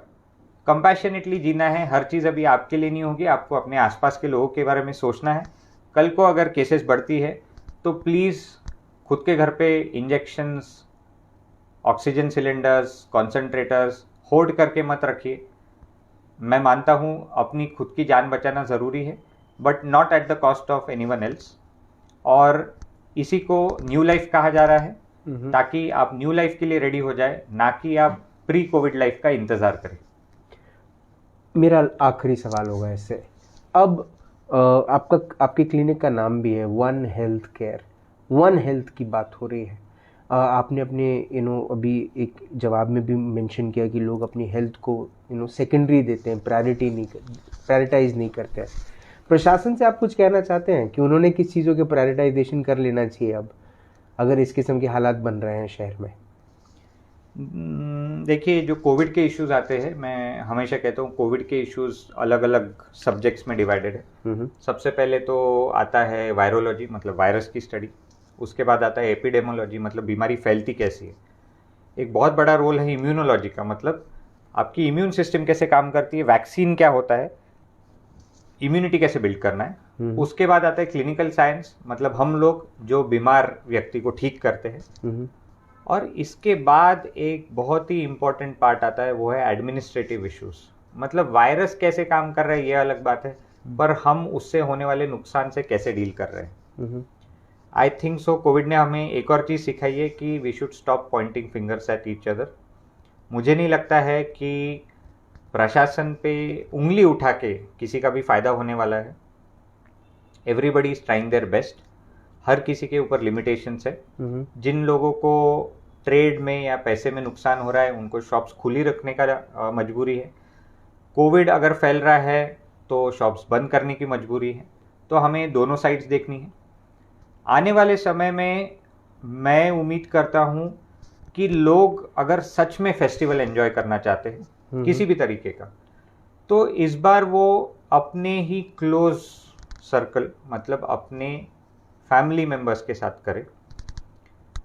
कंपैशनेटली जीना है। हर चीज़ अभी आपके लिए नहीं होगी, आपको अपने आसपास के लोगों के बारे में सोचना है। कल को अगर केसेस बढ़ती है तो प्लीज़ खुद के घर पे injections, oxygen cylinders, concentrators hold करके मत रखिए। मैं मानता हूँ अपनी खुद की जान बचाना ज़रूरी है, but not at the cost of anyone else. और इसी को न्यू लाइफ कहा जा रहा है, ताकि आप न्यू लाइफ के लिए रेडी हो जाए, ना कि आप प्री कोविड लाइफ का इंतज़ार करें। मेरा आखिरी सवाल होगा इससे। अब आपकी क्लिनिक का नाम भी है one health care, one health की बात हो रही है। आपने अपने अभी एक जवाब में भी मेंशन किया कि लोग अपनी हेल्थ को सेकेंडरी देते हैं, प्रायोरिटाइज नहीं करते हैं। प्रशासन से आप कुछ कहना चाहते हैं कि उन्होंने किस चीज़ों के प्रायोरिटाइजेशन कर लेना चाहिए अब, अगर इस किस्म के हालात बन रहे हैं शहर में? देखिए, जो कोविड के इश्यूज आते हैं, मैं हमेशा कहता हूँ कोविड के इश्यूज अलग अलग सब्जेक्ट्स में डिवाइडेड है। सबसे पहले तो आता है वायरोलॉजी, मतलब वायरस की स्टडी। उसके बाद आता है एपिडेमोलॉजी, मतलब बीमारी फैलती कैसी है। एक बहुत बड़ा रोल है इम्यूनोलॉजी का, मतलब आपकी इम्यून सिस्टम कैसे काम करती है, वैक्सीन क्या होता है, इम्यूनिटी कैसे बिल्ड करना है। उसके बाद आता है क्लिनिकल साइंस, मतलब हम लोग जो बीमार व्यक्ति को ठीक करते हैं। और इसके बाद एक बहुत ही इम्पोर्टेंट पार्ट आता है, वो है एडमिनिस्ट्रेटिव इश्यूज। मतलब वायरस कैसे काम कर रहा है ये अलग बात है, पर हम उससे होने वाले नुकसान से कैसे डील कर रहे हैं। आई थिंक सो कोविड ने हमें एक और चीज़ सिखाई है कि we should stop pointing fingers at each other. मुझे नहीं लगता है कि प्रशासन पे उंगली उठा के किसी का भी फायदा होने वाला है। Everybody is trying their best. हर किसी के ऊपर लिमिटेशंस है। जिन लोगों को ट्रेड में या पैसे में नुकसान हो रहा है, उनको शॉप्स खुली रखने का मजबूरी है। कोविड अगर फैल रहा है तो शॉप्स बंद करने की मजबूरी है। तो हमें दोनों साइड्स देखनी है। आने वाले समय में मैं उम्मीद करता हूँ कि लोग अगर सच में फेस्टिवल एंजॉय करना चाहते हैं किसी भी तरीके का, तो इस बार वो अपने ही क्लोज सर्कल, मतलब अपने फैमिली मेंबर्स के साथ करें।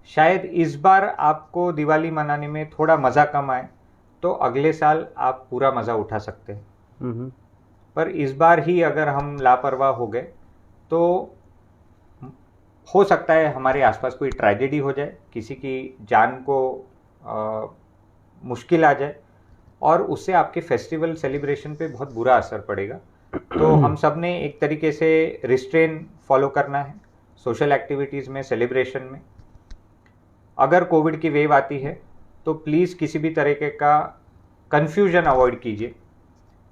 शायद इस बार आपको दिवाली मनाने में थोड़ा मज़ा कम आए, तो अगले साल आप पूरा मज़ा उठा सकते हैं। पर इस बार ही अगर हम लापरवाह हो गए तो हो सकता है हमारे आसपास कोई ट्रेजेडी हो जाए, किसी की जान को मुश्किल आ जाए, और उससे आपके फेस्टिवल सेलिब्रेशन पे बहुत बुरा असर पड़ेगा। तो हम सब ने एक तरीके से रिस्ट्रेन फॉलो करना है सोशल एक्टिविटीज़ में, सेलिब्रेशन में। अगर कोविड की वेव आती है तो प्लीज़ किसी भी तरीके का कन्फ्यूजन अवॉइड कीजिए।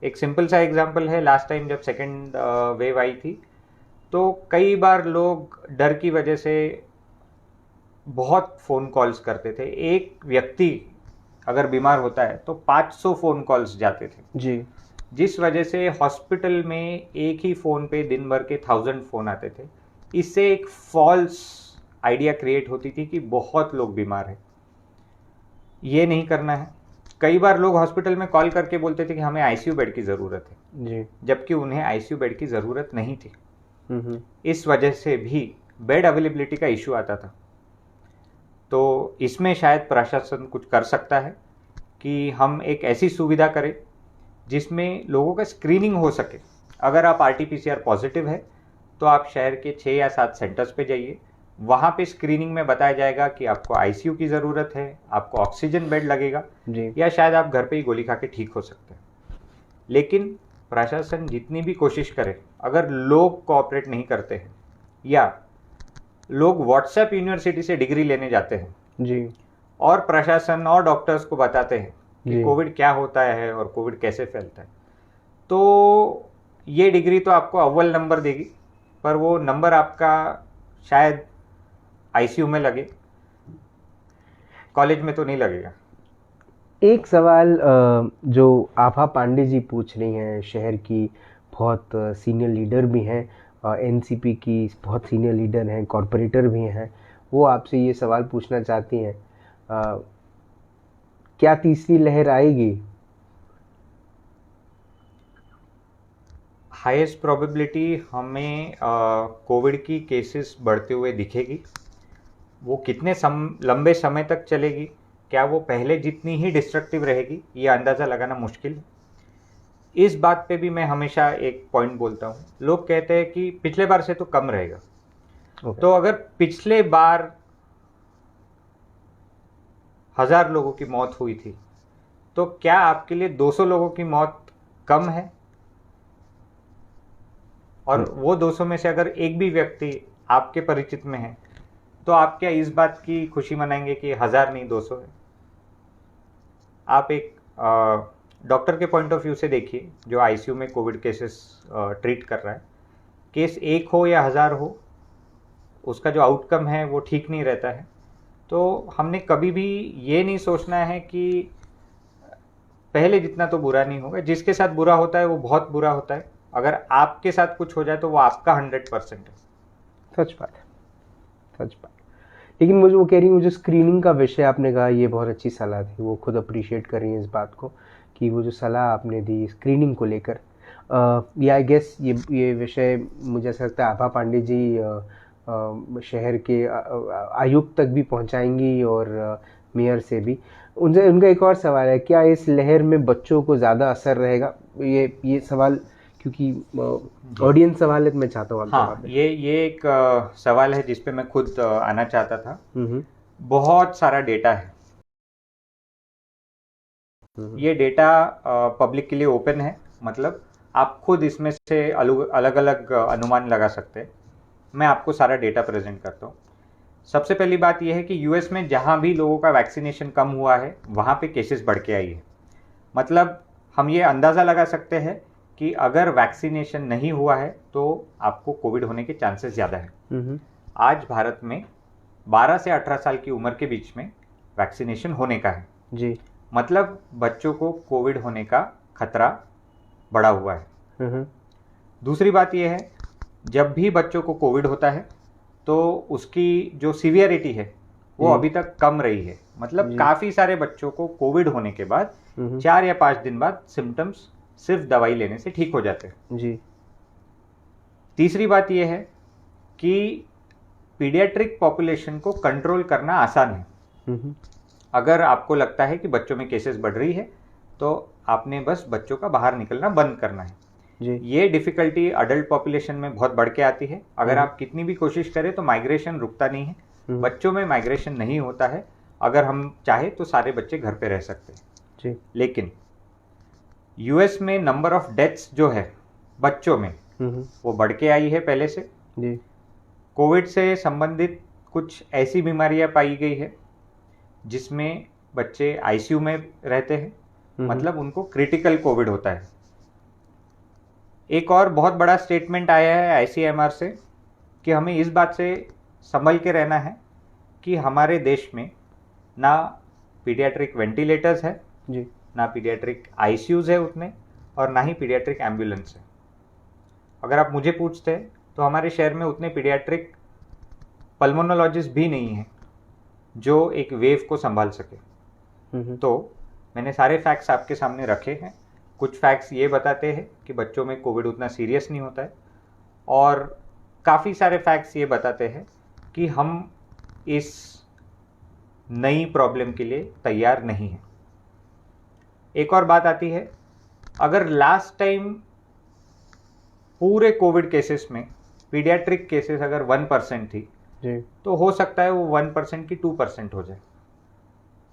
एक सिंपल सा एग्जांपल है, लास्ट टाइम जब सेकेंड वेव आई थी तो कई बार लोग डर की वजह से बहुत फ़ोन कॉल्स करते थे। एक व्यक्ति अगर बीमार होता है तो 500 फ़ोन कॉल्स जाते थे जी, जिस वजह से हॉस्पिटल में एक ही फ़ोन पे दिन भर के 1000 फ़ोन आते थे। इससे एक फॉल्स आइडिया क्रिएट होती थी कि बहुत लोग बीमार हैं। ये नहीं करना है। कई बार लोग हॉस्पिटल में कॉल करके बोलते थे कि हमें आईसीयू बेड की ज़रूरत है जी, जबकि उन्हें आईसीयू बेड की ज़रूरत नहीं थी। हम्म, इस वजह से भी बेड अवेलेबिलिटी का इशू आता था। तो इसमें शायद प्रशासन कुछ कर सकता है कि हम एक ऐसी सुविधा करें जिसमें लोगों का स्क्रीनिंग हो सके। अगर आप आरटीपीसीआर पॉजिटिव है तो आप शहर के 6 या 7 सेंटर्स पे जाइए। वहाँ पे स्क्रीनिंग में बताया जाएगा कि आपको आईसीयू की ज़रूरत है, आपको ऑक्सीजन बेड लगेगा, जी, या शायद आप घर पे ही गोली खा के ठीक हो सकते हैं। लेकिन प्रशासन जितनी भी कोशिश करे, अगर लोग कोऑपरेट नहीं करते हैं या लोग व्हाट्सएप यूनिवर्सिटी से डिग्री लेने जाते हैं जी, और प्रशासन और डॉक्टर्स को बताते हैं कि जी। कोविड क्या होता है और कोविड कैसे फैलता है, तो ये डिग्री तो आपको अव्वल नंबर देगी, पर वो नंबर आपका शायद आईसीयू में लगे, कॉलेज में तो नहीं लगेगा। एक सवाल जो आभा पांडे जी पूछ रही हैं, शहर की बहुत सीनियर लीडर भी हैं, एनसीपी की बहुत सीनियर लीडर हैं, कॉरपोरेटर भी हैं, वो आपसे ये सवाल पूछना चाहती हैं, क्या तीसरी लहर आएगी? हाईएस्ट प्रोबेबिलिटी हमें कोविड की केसेस बढ़ते हुए दिखेगी। वो कितने लंबे समय तक चलेगी, क्या वो पहले जितनी ही डिस्ट्रक्टिव रहेगी, ये अंदाज़ा लगाना मुश्किल है। इस बात पे भी मैं हमेशा एक पॉइंट बोलता हूँ। लोग कहते हैं कि पिछले बार से तो कम रहेगा। Okay. तो अगर पिछले बार 1000 लोगों की मौत हुई थी तो क्या आपके लिए 200 लोगों की मौत कम है? और वो 200 में से अगर एक भी व्यक्ति आपके परिचित में है तो आप क्या इस बात की खुशी मनाएंगे कि 1000 नहीं 200 है? आप एक डॉक्टर के पॉइंट ऑफ व्यू से देखिए जो आईसीयू में कोविड केसेस ट्रीट कर रहा है। केस 1 हो या 1000 हो, उसका जो आउटकम है वो ठीक नहीं रहता है। तो हमने कभी भी ये नहीं सोचना है कि पहले जितना तो बुरा नहीं होगा। जिसके साथ बुरा होता है वो बहुत बुरा होता है। अगर आपके साथ कुछ हो जाए तो वो आपका 100% है। सच बात है, सच बात। लेकिन मुझे वो कह रही हूँ, जो स्क्रीनिंग का विषय आपने कहा, ये बहुत अच्छी सलाह थी। वो खुद अप्रिशिएट कर रही हैं इस बात को कि वो जो सलाह आपने दी स्क्रीनिंग को लेकर, या आई गेस ये विषय मुझे ऐसा लगता है आभा पांडे जी शहर के आयुक्त तक भी पहुंचाएंगी और मेयर से भी। उनसे उनका एक और सवाल है, क्या इस लहर में बच्चों को ज़्यादा असर रहेगा? ये सवाल, क्योंकि ऑडियंस सवाल है तो मैं चाहता हूँ आप हाँ, जवाब दें। ये एक सवाल है जिस पे मैं खुद आना चाहता था। बहुत सारा डेटा है। ये डेटा पब्लिक के लिए ओपन है, मतलब आप खुद इसमें से अलग अलग अनुमान लगा सकते हैं। मैं आपको सारा डेटा प्रेजेंट करता हूँ। सबसे पहली बात यह है कि यूएस में जहाँ भी लोगों का वैक्सीनेशन कम हुआ है वहाँ पे केसेस बढ़ के आई है। मतलब हम ये अंदाज़ा लगा सकते हैं कि अगर वैक्सीनेशन नहीं हुआ है तो आपको कोविड होने के चांसेस ज़्यादा है। आज भारत में 12 से 18 साल की उम्र के बीच में वैक्सीनेशन होने का है जी, मतलब बच्चों को कोविड होने का खतरा बढ़ा हुआ है। दूसरी बात यह है, जब भी बच्चों को कोविड होता है तो उसकी जो सीवियरिटी है वो अभी तक कम रही है। मतलब काफ़ी सारे बच्चों को कोविड होने के बाद 4 या 5 दिन बाद सिम्टम्स सिर्फ दवाई लेने से ठीक हो जाते हैं जी। तीसरी बात यह है कि पीडियाट्रिक पॉपुलेशन को कंट्रोल करना आसान है। अगर आपको लगता है कि बच्चों में केसेस बढ़ रही है तो आपने बस बच्चों का बाहर निकलना बंद करना है जी। ये डिफिकल्टी अडल्ट पॉपुलेशन में बहुत बढ़ के आती है। अगर आप कितनी भी कोशिश करें तो माइग्रेशन रुकता नहीं है। बच्चों में माइग्रेशन नहीं होता है। अगर हम चाहे तो सारे बच्चे घर पे रह सकते हैं जी। लेकिन यूएस में नंबर ऑफ डेथ्स जो है बच्चों में वो बढ़ के आई है पहले से जी। कोविड से संबंधित कुछ ऐसी बीमारियां पाई गई है जिसमें बच्चे आईसीयू में रहते हैं, मतलब उनको क्रिटिकल कोविड होता है। एक और बहुत बड़ा स्टेटमेंट आया है आईसीएमआर से कि हमें इस बात से संभल के रहना है कि हमारे देश में ना पीडियाट्रिक वेंटिलेटर्स है जी। ना पीडियाट्रिक आईसीयूज है उतने, और ना ही पीडियाट्रिक एम्बुलेंस है। अगर आप मुझे पूछते हैं तो हमारे शहर में उतने पीडियाट्रिक पल्मोनोलॉजिस्ट भी नहीं हैं जो एक वेव को संभाल सके। तो मैंने सारे फैक्ट्स आपके सामने रखे हैं। कुछ फैक्ट्स ये बताते हैं कि बच्चों में कोविड उतना सीरियस नहीं होता है, और काफ़ी सारे फैक्ट्स ये बताते हैं कि हम इस नई प्रॉब्लम के लिए तैयार नहीं हैं। एक और बात आती है, अगर लास्ट टाइम पूरे कोविड केसेस में पीडियाट्रिक केसेस अगर 1% थी जी। तो हो सकता है वो 1% की 2% हो जाए,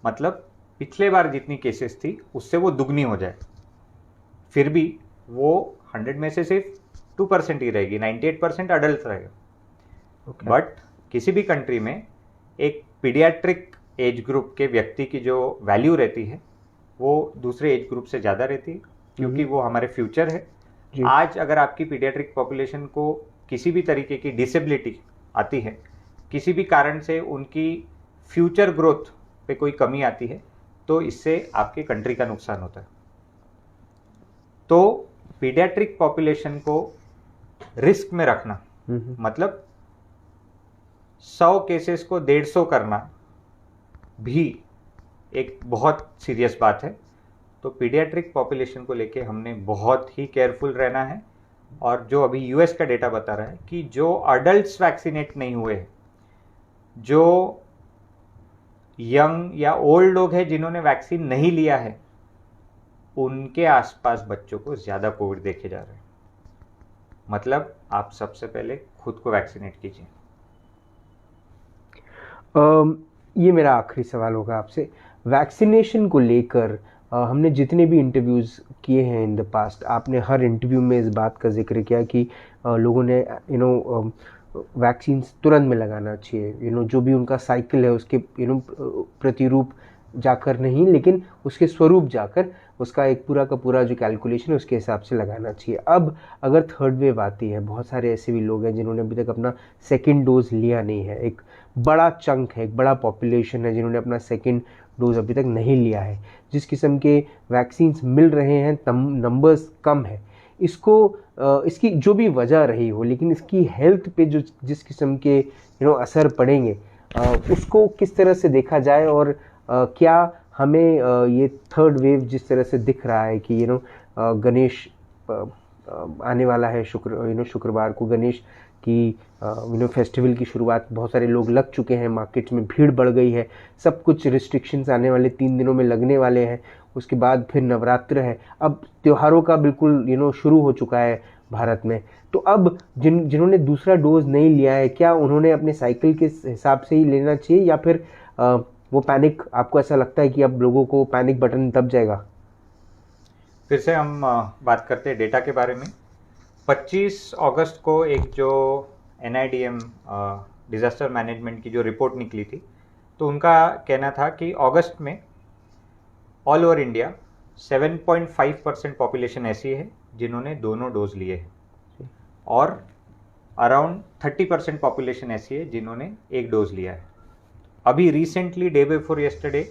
मतलब पिछले बार जितनी केसेस थी उससे वो दुगनी हो जाए। फिर भी वो 100 में से सिर्फ 2% ही रहेगी, 98% अडल्ट रहेगा। बट किसी भी कंट्री में एक पीडियाट्रिक एज ग्रुप के व्यक्ति की जो वैल्यू रहती है वो दूसरे एज ग्रुप से ज़्यादा रहती है, क्योंकि वो हमारे फ्यूचर है। आज अगर आपकी पीडियाट्रिक पॉपुलेशन को किसी भी तरीके की डिसेबिलिटी आती है, किसी भी कारण से उनकी फ्यूचर ग्रोथ पे कोई कमी आती है, तो इससे आपके कंट्री का नुकसान होता है। तो पीडियाट्रिक पॉपुलेशन को रिस्क में रखना मतलब 100 केसेस को 150 करना भी एक बहुत सीरियस बात है। तो पीडियाट्रिक पॉपुलेशन को लेके हमने बहुत ही केयरफुल रहना है। और जो अभी यूएस का डेटा बता रहा है कि जो अडल्ट्स वैक्सीनेट नहीं हुए हैं, जो यंग या ओल्ड लोग हैं जिन्होंने वैक्सीन नहीं लिया है, उनके आसपास बच्चों को ज़्यादा कोविड देखे जा रहे हैं। मतलब आप सबसे पहले खुद को वैक्सीनेट कीजिए। ये मेरा आखिरी सवाल होगा आपसे। वैक्सीनेशन को लेकर हमने जितने भी इंटरव्यूज़ किए हैं इन द पास्ट, आपने हर इंटरव्यू में इस बात का जिक्र किया कि लोगों ने वैक्सीन तुरंत में लगाना चाहिए। जो भी उनका साइकिल है उसके प्रतिरूप जाकर नहीं, लेकिन उसके स्वरूप जाकर उसका एक पूरा का पूरा जो कैलकुलेशन है उसके हिसाब से लगाना चाहिए। अब अगर थर्ड वेव आती है, बहुत सारे ऐसे भी लोग हैं जिन्होंने अभी तक अपना सेकंड डोज लिया नहीं है, एक बड़ा चंक है, एक बड़ा पॉपुलेशन है जिन्होंने अपना सेकंड डोज अभी तक नहीं लिया है। जिस किस्म के वैक्सीन्स मिल रहे हैं नंबर्स कम है। इसकी जो भी वजह रही हो, लेकिन इसकी हेल्थ पे जो जिस किस्म के असर पड़ेंगे उसको किस तरह से देखा जाए, और क्या हमें ये थर्ड वेव जिस तरह से दिख रहा है कि गणेश आने वाला है, शुक्रवार को गणेश की फेस्टिवल की शुरुआत, बहुत सारे लोग लग चुके हैं, मार्केट में भीड़ बढ़ गई है, सब कुछ रिस्ट्रिक्शंस आने वाले 3 दिनों में लगने वाले हैं। उसके बाद फिर नवरात्र है, अब त्योहारों का बिल्कुल शुरू हो चुका है भारत में। तो अब जिन्होंने दूसरा डोज नहीं लिया है, क्या उन्होंने अपने साइकिल के हिसाब से ही लेना चाहिए, या फिर वो पैनिक, आपको ऐसा लगता है कि अब लोगों को पैनिक बटन दब जाएगा? फिर से हम बात करते हैं डेटा के बारे में। 25 अगस्त को एक जो NIDM डिज़ास्टर मैनेजमेंट की जो रिपोर्ट निकली थी, तो उनका कहना था कि अगस्त में ऑल ओवर इंडिया 7.5% पॉपुलेशन ऐसी है जिन्होंने दोनों डोज लिए हैं, और अराउंड 30% पॉपुलेशन ऐसी है जिन्होंने एक डोज लिया है। अभी रिसेंटली डे बिफोर येस्टरडे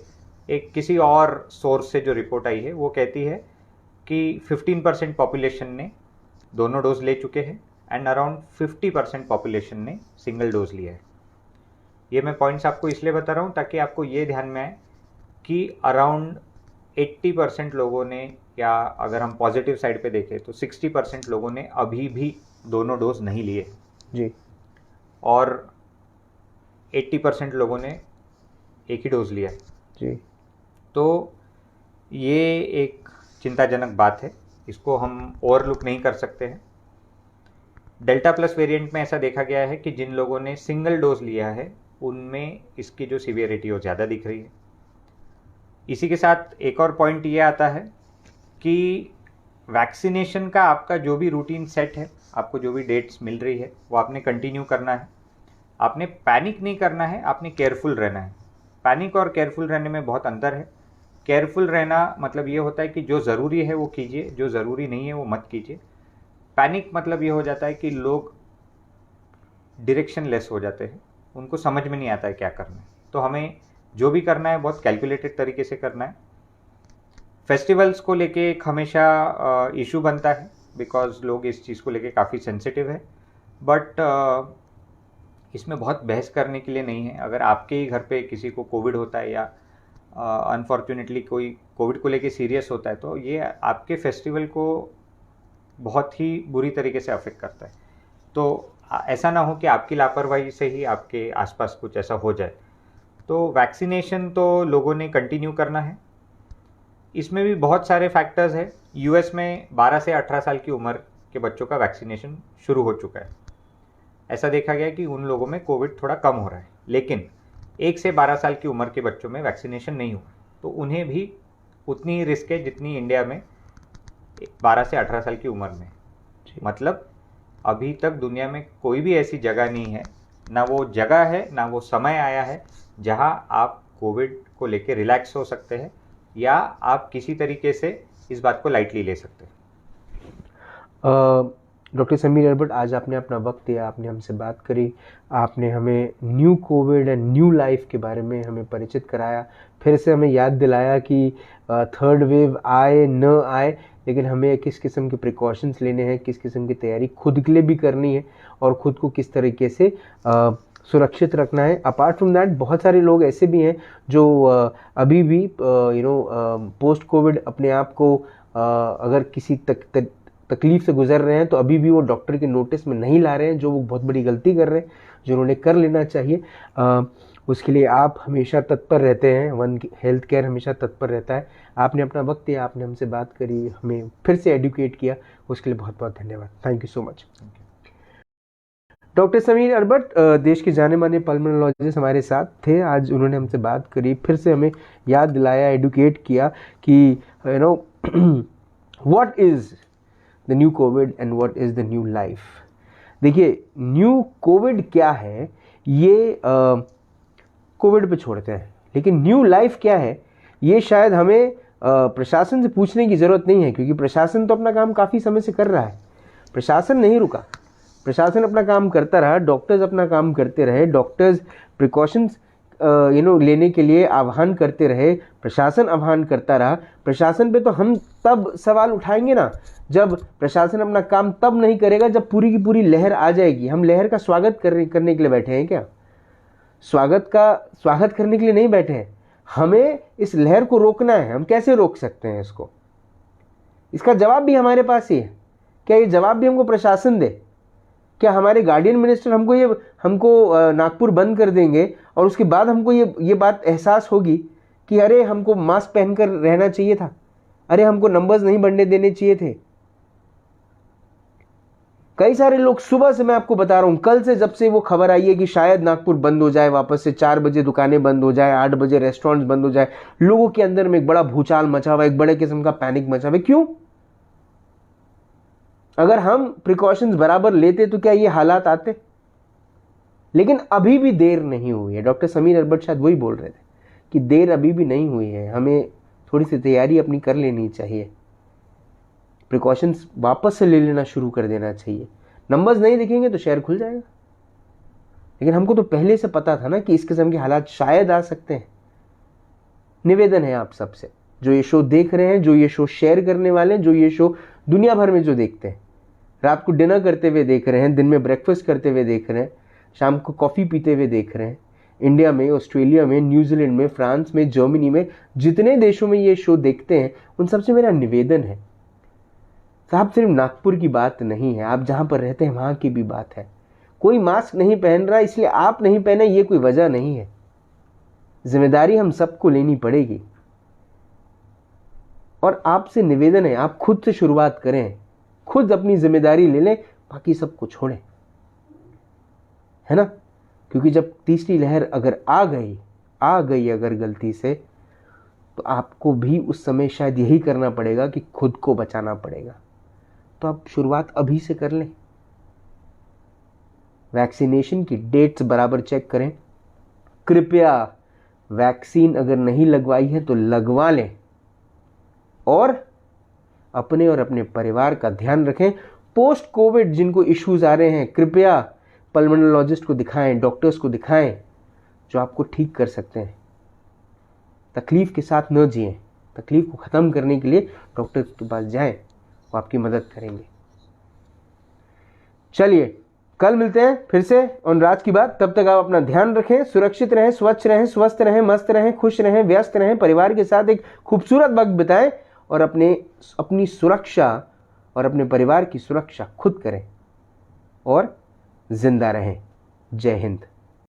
एक किसी और सोर्स से जो रिपोर्ट आई है वो कहती है कि 15% पॉपुलेशन ने दोनों डोज ले चुके हैं एंड अराउंड 50% पॉपुलेशन ने सिंगल डोज लिया है। ये मैं पॉइंट्स आपको इसलिए बता रहा हूँ ताकि आपको ये ध्यान में आए कि अराउंड 80% लोगों ने, या अगर हम पॉजिटिव साइड पे देखें तो 60% लोगों ने अभी भी दोनों डोज नहीं लिए जी, और 80% लोगों ने एक ही डोज लिया है जी। तो ये एक चिंताजनक बात है, इसको हम ओवरलुक नहीं कर सकते हैं। डेल्टा प्लस वेरिएंट में ऐसा देखा गया है कि जिन लोगों ने सिंगल डोज लिया है उनमें इसकी जो सीवियरिटी वो ज़्यादा दिख रही है। इसी के साथ एक और पॉइंट ये आता है कि वैक्सीनेशन का आपका जो भी रूटीन सेट है, आपको जो भी डेट्स मिल रही है वो आपने कंटिन्यू करना है। आपने पैनिक नहीं करना है, आपने केयरफुल रहना है। पैनिक और केयरफुल रहने में बहुत अंतर है। केयरफुल रहना मतलब ये होता है कि जो ज़रूरी है वो कीजिए, जो ज़रूरी नहीं है वो मत कीजिए। पैनिक मतलब ये हो जाता है कि लोग डायरेक्शन लेस हो जाते हैं, उनको समझ में नहीं आता है क्या करना है। तो हमें जो भी करना है बहुत कैलकुलेटेड तरीके से करना है। फेस्टिवल्स को लेके एक हमेशा इशू बनता है, बिकॉज लोग इस चीज़ को लेके काफ़ी सेंसिटिव है, बट इसमें बहुत बहस करने के लिए नहीं है। अगर आपके ही घर पे किसी को कोविड होता है या अनफॉर्चुनेटली कोई कोविड को लेके सीरियस होता है, तो ये आपके फेस्टिवल को बहुत ही बुरी तरीके से अफेक्ट करता है। तो ऐसा ना हो कि आपकी लापरवाही से ही आपके आसपास कुछ ऐसा हो जाए। तो वैक्सीनेशन तो लोगों ने कंटिन्यू करना है। इसमें भी बहुत सारे फैक्टर्स है। यूएस में 12 से 18 साल की उम्र के बच्चों का वैक्सीनेशन शुरू हो चुका है। ऐसा देखा गया कि उन लोगों में कोविड थोड़ा कम हो रहा है, लेकिन 1 से 12 साल की उम्र के बच्चों में वैक्सीनेशन नहीं हुआ, तो उन्हें भी उतनी ही रिस्क है जितनी इंडिया में 12 से 18 साल की उम्र में। मतलब अभी तक दुनिया में कोई भी ऐसी जगह नहीं है, ना वो जगह है ना वो समय आया है जहां आप कोविड को लेके रिलैक्स हो सकते हैं या आप किसी तरीके से इस बात को लाइटली ले सकते हैं। डॉक्टर समीर अरबट, आज आपने अपना वक्त दिया, आपने हमसे बात करी, आपने हमें new Covid and new life के बारे में हमें परिचित कराया, फिर से हमें याद दिलाया कि थर्ड वेव आए न आए, लेकिन हमें किस किस्म के प्रिकॉशंस लेने हैं, किस किस्म की तैयारी खुद के लिए भी करनी है और ख़ुद को किस तरीके से सुरक्षित रखना है। अपार्ट फ्रॉम दैट बहुत सारे लोग ऐसे भी हैं जो अभी भी पोस्ट कोविड अपने आप को अगर किसी तकलीफ से गुजर रहे हैं तो अभी भी वो डॉक्टर के नोटिस में नहीं ला रहे हैं, जो वो बहुत बड़ी गलती कर रहे हैं, जो उन्होंने कर लेना चाहिए। उसके लिए आप हमेशा तत्पर रहते हैं, वन हेल्थ केयर हमेशा तत्पर रहता है। आपने अपना वक्त दिया, आपने हमसे बात करी, हमें फिर से एडुकेट किया, उसके लिए बहुत बहुत धन्यवाद। Thank you so much. Doctor Sameer Arbat देश के जाने माने पल्मोनोलॉजिस्ट हमारे साथ थे। आज उन्होंने हमसे बात करी, फिर से हमें याद दिलाया, एडुकेट किया कि what is the new Covid and what is the new life. देखिए, न्यू कोविड क्या है ये कोविड पे छोड़ते हैं, लेकिन न्यू लाइफ क्या है ये शायद हमें प्रशासन से पूछने की ज़रूरत नहीं है, क्योंकि प्रशासन तो अपना काम काफ़ी समय से कर रहा है। प्रशासन नहीं रुका, प्रशासन अपना काम करता रहा, डॉक्टर्स अपना काम करते रहे, डॉक्टर्स प्रिकॉशंस लेने के लिए आह्वान करते रहे, प्रशासन आह्वान करता रहा। प्रशासन पे तो हम तब सवाल उठाएंगे ना जब प्रशासन अपना काम तब नहीं करेगा जब पूरी की पूरी लहर आ जाएगी। हम लहर का स्वागत करने के लिए बैठे हैं क्या? स्वागत करने के लिए नहीं बैठे हैं, हमें इस लहर को रोकना है। हम कैसे रोक सकते हैं इसको? इसका जवाब भी हमारे पास ही है। क्या ये जवाब भी हमको प्रशासन दे? क्या हमारे गार्डियन मिनिस्टर हमको नागपुर बंद कर देंगे और उसके बाद हमको ये बात एहसास होगी कि अरे हमको मास्क पहनकर रहना चाहिए था, अरे हमको नंबर्स नहीं बढ़ने देने चाहिए थे? कई सारे लोग सुबह से, मैं आपको बता रहा हूं, कल से जब से वो खबर आई है कि शायद नागपुर बंद हो जाए वापस से, 4 बजे दुकानें बंद हो जाए, 8 बजे रेस्टोरेंट्स बंद हो जाए, लोगों के अंदर में एक बड़ा भूचाल मचा हुआ, एक बड़े किस्म का पैनिक मचा हुआ। क्यों? अगर हम प्रिकॉशंस बराबर लेते तो क्या ये हालात आते? लेकिन अभी भी देर नहीं हुई है। डॉक्टर समीर अरबट शायद वही बोल रहे थे कि देर अभी भी नहीं हुई है, हमें थोड़ी सी तैयारी अपनी कर लेनी चाहिए, प्रिकॉशंस वापस से ले लेना शुरू कर देना चाहिए। नंबर्स नहीं दिखेंगे तो शहर खुल जाएगा, लेकिन हमको तो पहले से पता था ना कि इस किस्म के हालात शायद आ सकते हैं। निवेदन है आप सबसे, जो ये शो देख रहे हैं, जो ये शो शेयर करने वाले हैं, जो ये शो दुनिया भर में जो देखते हैं, रात को डिनर करते हुए देख रहे हैं, दिन में ब्रेकफास्ट करते हुए देख रहे हैं, शाम को कॉफ़ी पीते हुए देख रहे हैं, इंडिया में, ऑस्ट्रेलिया में, न्यूजीलैंड में, फ्रांस में, जर्मनी में, जितने देशों में ये शो देखते हैं, उन सबसे मेरा निवेदन है, साहब सिर्फ नागपुर की बात नहीं है, आप जहाँ पर रहते हैं वहाँ की भी बात है। कोई मास्क नहीं पहन रहा इसलिए आप नहीं पहने, ये कोई वजह नहीं है। जिम्मेदारी हम सबको लेनी पड़ेगी और आपसे निवेदन है, आप खुद से शुरुआत करें, खुद अपनी जिम्मेदारी ले लें, बाकी सबको छोड़ें, है ना? क्योंकि जब तीसरी लहर अगर आ गई अगर गलती से, तो आपको भी उस समय शायद यही करना पड़ेगा कि खुद को बचाना पड़ेगा। तो आप शुरुआत अभी से कर लें। वैक्सीनेशन की डेट्स बराबर चेक करें। कृपया वैक्सीन अगर नहीं लगवाई है तो लगवा लें और अपने और अपने परिवार का ध्यान रखें। पोस्ट कोविड जिनको इश्यूज आ रहे हैं, कृपया पल्मोनोलॉजिस्ट को दिखाएं, डॉक्टर्स को दिखाएं जो आपको ठीक कर सकते हैं। तकलीफ के साथ न जिएं। तकलीफ को ख़त्म करने के लिए डॉक्टर के पास जाएं, वो आपकी मदद करेंगे। चलिए कल मिलते हैं फिर से ऑन राज की बात। तब तक आप अपना ध्यान रखें, सुरक्षित रहें, स्वच्छ रहें, स्वस्थ रहें, मस्त रहें, खुश रहें, व्यस्त रहें, परिवार के साथ एक खूबसूरत वक्त बिताएं और अपनी सुरक्षा और अपने परिवार की सुरक्षा खुद करें और जिंदा रहें। जय हिंद।